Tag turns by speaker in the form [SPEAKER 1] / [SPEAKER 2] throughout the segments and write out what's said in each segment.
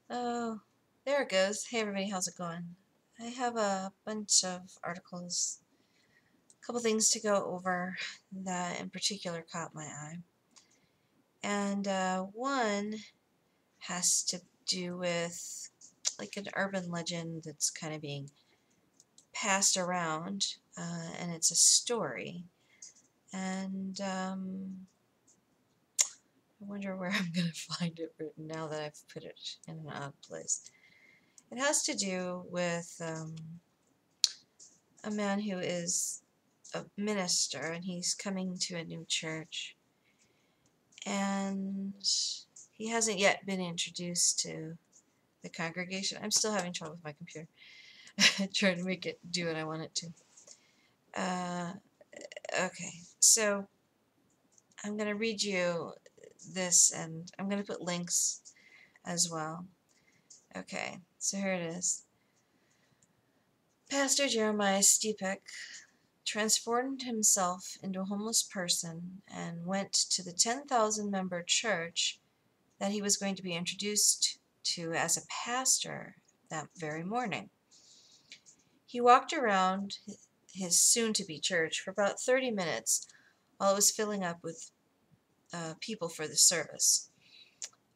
[SPEAKER 1] Oh, there it goes. Hey everybody, how's it going? I have a bunch of articles, a couple things to go over that in particular caught my eye. And one has to do with like an urban legend that's kind of being passed around, and it's a story. And I wonder where I'm going to find it written now that I've put it in an odd place. It has to do with a man who is a minister and he's coming to a new church, and he hasn't yet been introduced to the congregation. I'm still having trouble with my computer trying to make it do what I want it to. Okay, so I'm going to read you this, and I'm going to put links as well. Okay, so here it is. Pastor Jeremiah Stepek transformed himself into a homeless person and went to the 10,000 member church that he was going to be introduced to as a pastor that very morning. He walked around his soon-to-be church for about 30 minutes while it was filling up with people for the service.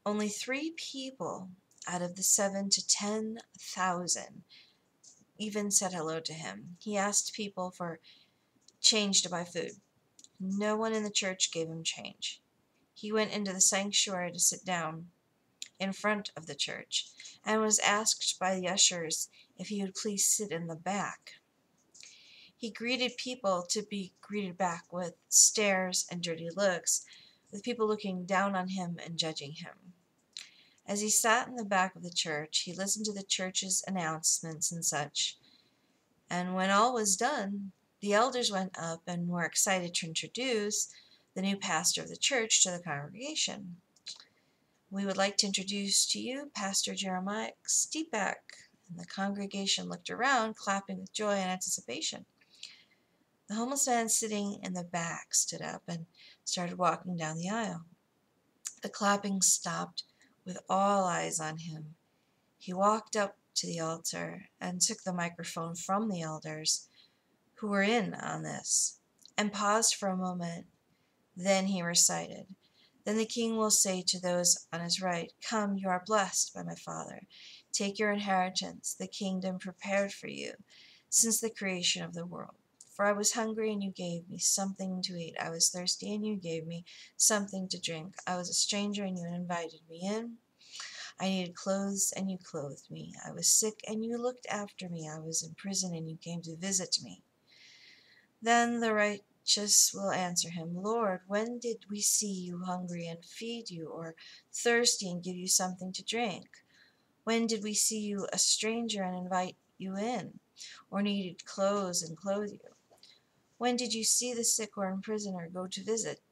[SPEAKER 1] Only 3 people out of the 7 to 10,000 even said hello to him. He asked people for change to buy food. No one in the church gave him change. He went into the sanctuary to sit down in front of the church and was asked by the ushers if he would please sit in the back. He greeted people to be greeted back with stares and dirty looks, with people looking down on him and judging him. As he sat in the back of the church, he listened to the church's announcements and such, and when all was done, the elders went up and were excited to introduce the new pastor of the church to the congregation. We would like to introduce to you Pastor Jeremiah Stepek. And the congregation looked around, clapping with joy and anticipation. The homeless man sitting in the back stood up and started walking down the aisle. The clapping stopped with all eyes on him. He walked up to the altar and took the microphone from the elders who were in on this and paused for a moment. Then he recited, "Then the king will say to those on his right, 'Come, you are blessed by my Father. Take your inheritance, the kingdom prepared for you since the creation of the world. For I was hungry, and you gave me something to eat. I was thirsty, and you gave me something to drink. I was a stranger, and you invited me in. I needed clothes, and you clothed me. I was sick, and you looked after me. I was in prison, and you came to visit me.' Then the righteous will answer him, 'Lord, when did we see you hungry and feed you, or thirsty and give you something to drink? When did we see you a stranger and invite you in, or needed clothes and clothe you? When did you see the sick or in prison or go to visit?'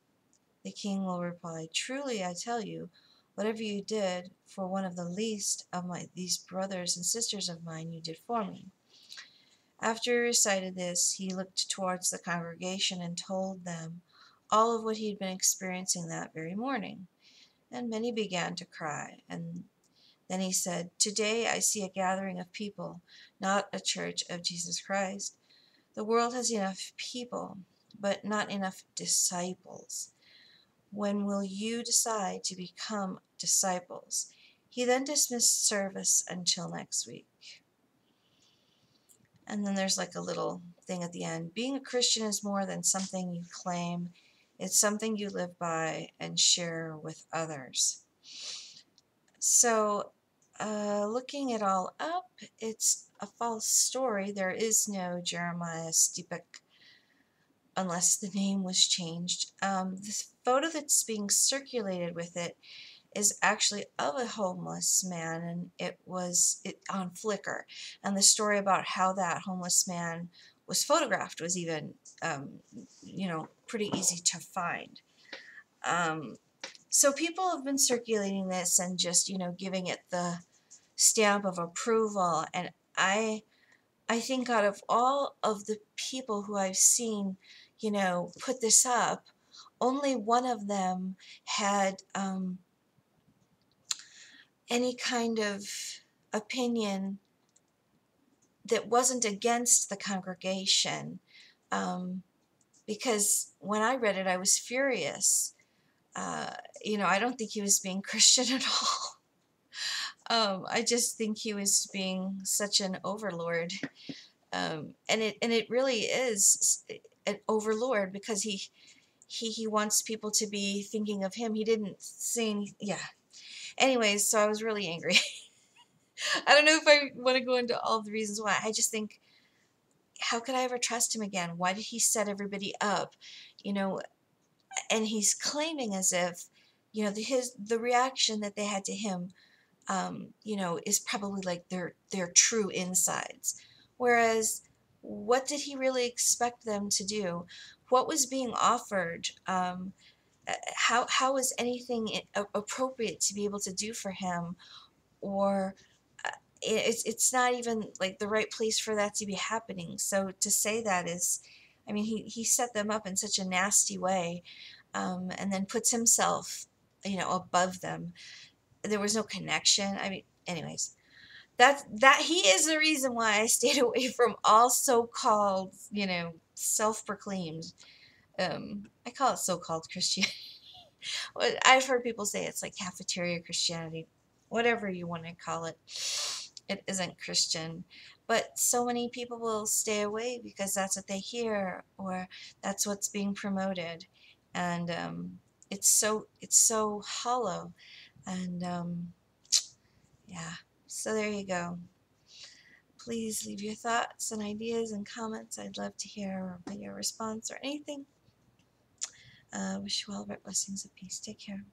[SPEAKER 1] The king will reply, 'Truly I tell you, whatever you did for one of the least of these brothers and sisters of mine, you did for me.' After he recited this, he looked towards the congregation and told them all of what he had been experiencing that very morning. And many began to cry. And then he said, 'Today I see a gathering of people, not a church of Jesus Christ. The world has enough people, but not enough disciples. When will you decide to become disciples?' He then dismissed service until next week." And then there's like a little thing at the end. "Being a Christian is more than something you claim, it's something you live by and share with others." So, looking it all up, it's a false story. There is no Jeremiah Stepek unless the name was changed. The photo that's being circulated with it is actually of a homeless man, and it was on Flickr. And the story about how that homeless man was photographed was even, pretty easy to find. So people have been circulating this and just, giving it the stamp of approval. And I think out of all of the people who I've seen, put this up, only one of them had any kind of opinion that wasn't against the congregation. Um, because when I read it, I was furious. Uh, I don't think he was being Christian at all. I just think he was being such an overlord, and it really is an overlord because he wants people to be thinking of him. He didn't say yeah. Anyways, so I was really angry. I don't know if I want to go into all the reasons why. I just think, how could I ever trust him again? Why did he set everybody up? You know, and he's claiming as if, the reaction that they had to him, is probably like their true insides. Whereas, what did he really expect them to do? What was being offered? How was anything appropriate to be able to do for him? Or it's not even like the right place for that to be happening. So to say that is, I mean, he set them up in such a nasty way, and then puts himself, above them. There was no connection. I mean, anyways, that he is the reason why I stayed away from all so-called, self-proclaimed. I call it so-called Christianity. I've heard people say it's like cafeteria Christianity, whatever you want to call it. It isn't Christian, but so many people will stay away because that's what they hear or that's what's being promoted, and it's so hollow, and yeah. So there you go. Please leave your thoughts and ideas and comments. I'd love to hear your response or anything. Wish you all blessings of peace. Take care.